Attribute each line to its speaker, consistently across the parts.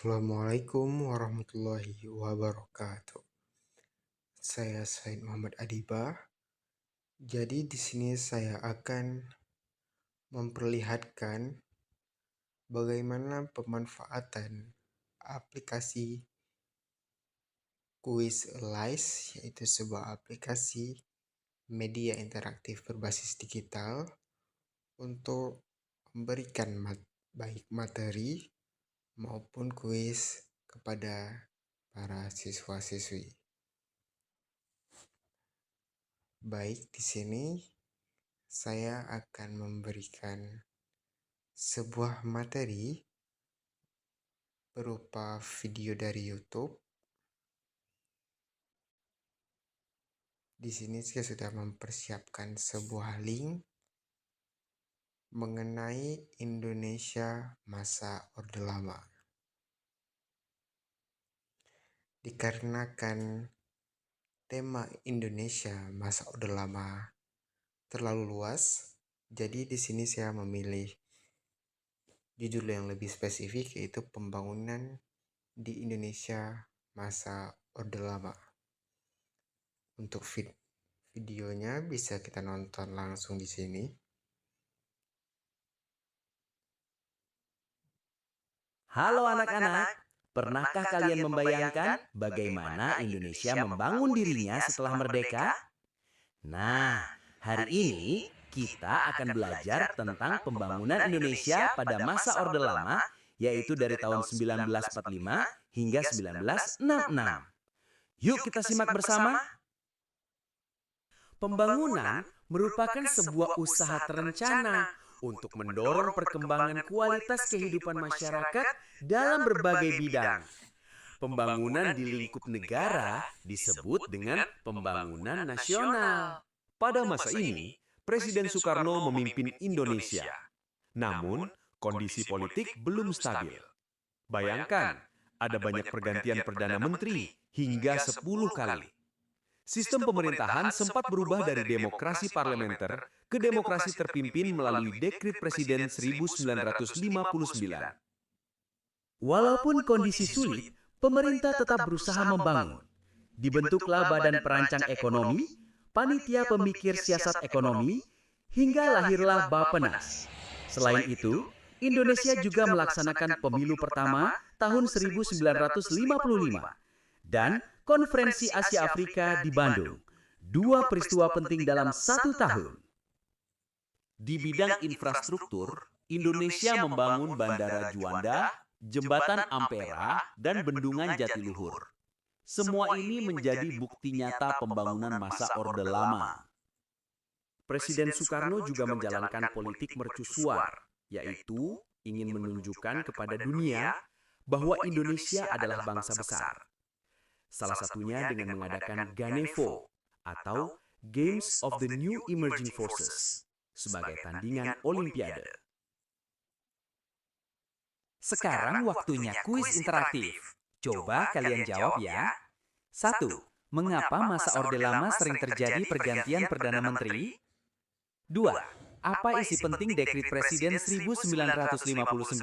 Speaker 1: Assalamualaikum warahmatullahi wabarakatuh. Saya Said Muhammad Adibah. Jadi di sini saya akan memperlihatkan bagaimana pemanfaatan aplikasi Quizalize, yaitu sebuah aplikasi media interaktif berbasis digital untuk memberikan baik materi maupun kuis kepada para siswa-siswi. Baik, di sini saya akan memberikan sebuah materi berupa video dari YouTube. Di sini saya sudah mempersiapkan sebuah link mengenai Indonesia masa Orde Lama. Dikarenakan tema Indonesia masa Orde Lama terlalu luas, jadi di sini saya memilih judul yang lebih spesifik, yaitu pembangunan di Indonesia masa Orde Lama. Untuk videonya bisa kita nonton langsung di sini.
Speaker 2: Halo anak-anak, pernahkah kalian membayangkan bagaimana Indonesia membangun dirinya setelah merdeka? Nah, hari ini kita akan belajar tentang pembangunan Indonesia pada masa Orde Lama, yaitu dari tahun 1945 hingga 1966. Yuk kita simak bersama. Pembangunan merupakan sebuah usaha terencana untuk mendorong perkembangan kualitas kehidupan masyarakat dalam berbagai bidang. Pembangunan di lingkup negara disebut dengan pembangunan nasional.
Speaker 3: Pada masa ini, Presiden Soekarno memimpin Indonesia. Namun, kondisi politik belum stabil. Bayangkan, ada banyak pergantian Perdana Menteri hingga 10 kali. Sistem pemerintahan sempat berubah dari demokrasi parlementer ke demokrasi terpimpin melalui Dekrit Presiden 1959.
Speaker 2: Walaupun kondisi sulit, pemerintah tetap berusaha membangun. Dibentuklah Badan Perancang Ekonomi, Panitia Pemikir Siasat Ekonomi, hingga lahirlah Bappenas. Selain itu, Indonesia juga melaksanakan pemilu pertama tahun 1955 dan Konferensi Asia Afrika di Bandung. Dua peristiwa penting dalam satu tahun.
Speaker 3: Di bidang infrastruktur, Indonesia membangun Bandara Juanda, Jembatan Ampera, dan Bendungan Jatiluhur. Semua ini menjadi bukti nyata pembangunan masa Orde Lama.
Speaker 2: Presiden Soekarno juga menjalankan politik mercusuar, yaitu ingin menunjukkan kepada dunia bahwa Indonesia adalah bangsa besar. Salah satunya dengan mengadakan Ganevo atau Games of the New Emerging Forces sebagai tandingan Olimpiade.
Speaker 4: Sekarang waktunya kuis interaktif. Coba kalian jawab ya. 1. Mengapa masa Orde Lama sering terjadi pergantian Perdana Menteri? 2. Apa isi penting Dekrit Presiden 1959?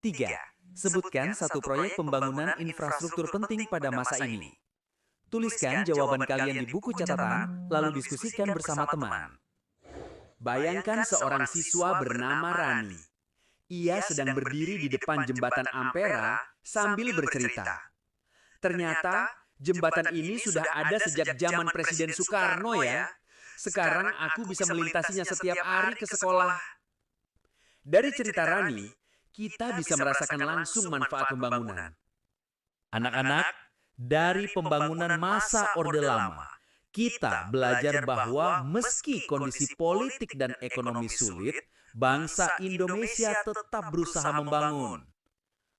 Speaker 4: 3. Sebutkan satu proyek pembangunan infrastruktur penting pada masa ini. Tuliskan jawaban kalian di buku catatan, lalu diskusikan bersama teman.
Speaker 2: Bayangkan seorang siswa bernama Rani. Ia sedang berdiri di depan jembatan Ampera sambil bercerita. Ternyata jembatan ini sudah ada sejak zaman Presiden Soekarno ya. Sekarang aku bisa melintasinya setiap hari ke sekolah. Dari cerita Rani, kita bisa merasakan langsung manfaat pembangunan.
Speaker 3: Anak-anak, dari pembangunan masa Orde Lama, kita belajar bahwa meski kondisi politik dan ekonomi sulit, bangsa Indonesia tetap berusaha membangun.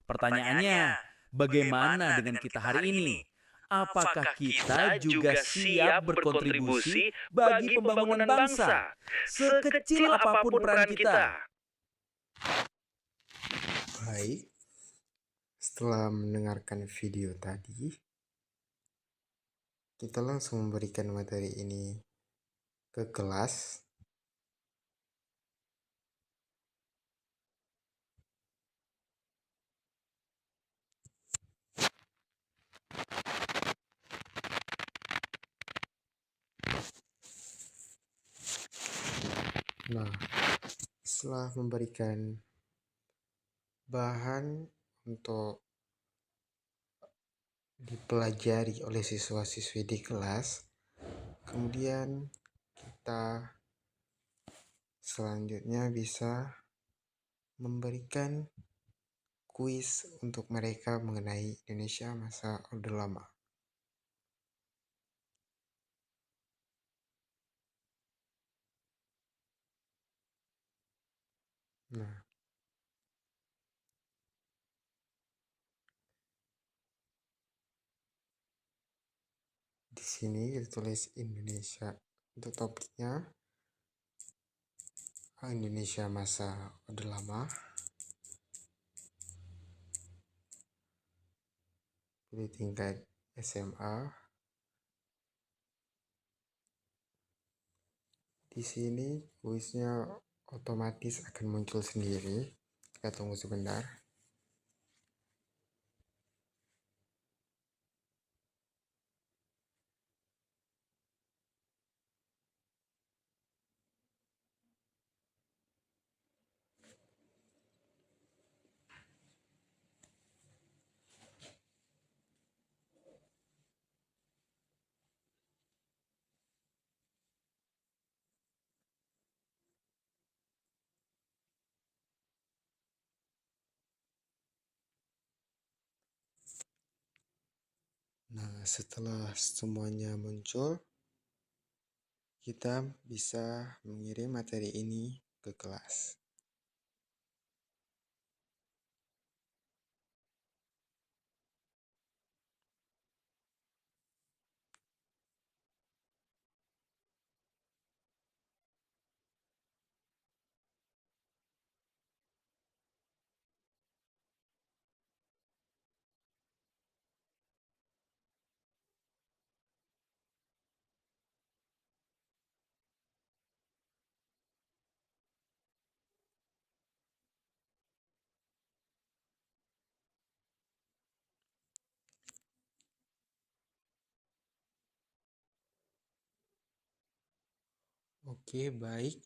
Speaker 3: Pertanyaannya, bagaimana dengan kita hari ini? Apakah kita juga siap berkontribusi bagi pembangunan bangsa, sekecil apapun peran kita?
Speaker 1: Baik, setelah mendengarkan video tadi, kita langsung memberikan materi ini ke kelas. Nah, setelah memberikan bahan untuk dipelajari oleh siswa-siswi di kelas, kemudian kita selanjutnya bisa memberikan kuis untuk mereka mengenai Indonesia masa Orde Lama. Nah, di sini kita tulis Indonesia untuk topiknya Indonesia masa Orde Lama. Pilih tingkat SMA. Di sini kuisnya otomatis akan muncul sendiri. Kita tunggu sebentar. Nah, setelah semuanya muncul, kita bisa mengirim materi ini ke kelas. Oke, baik.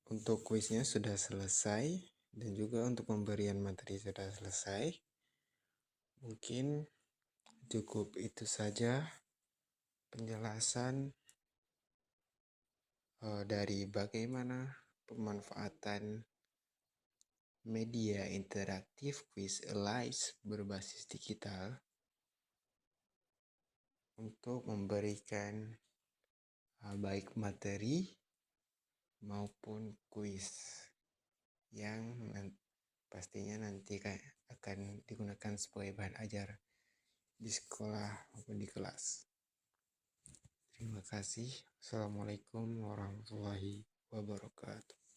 Speaker 1: Untuk kuisnya sudah selesai dan juga untuk pemberian materi sudah selesai. Mungkin cukup itu saja penjelasan dari bagaimana pemanfaatan media interaktif Quiz Alice berbasis digital untuk memberikan baik materi maupun kuis yang pastinya nanti akan digunakan sebagai bahan ajar di sekolah maupun di kelas. Terima kasih. Assalamualaikum warahmatullahi wabarakatuh.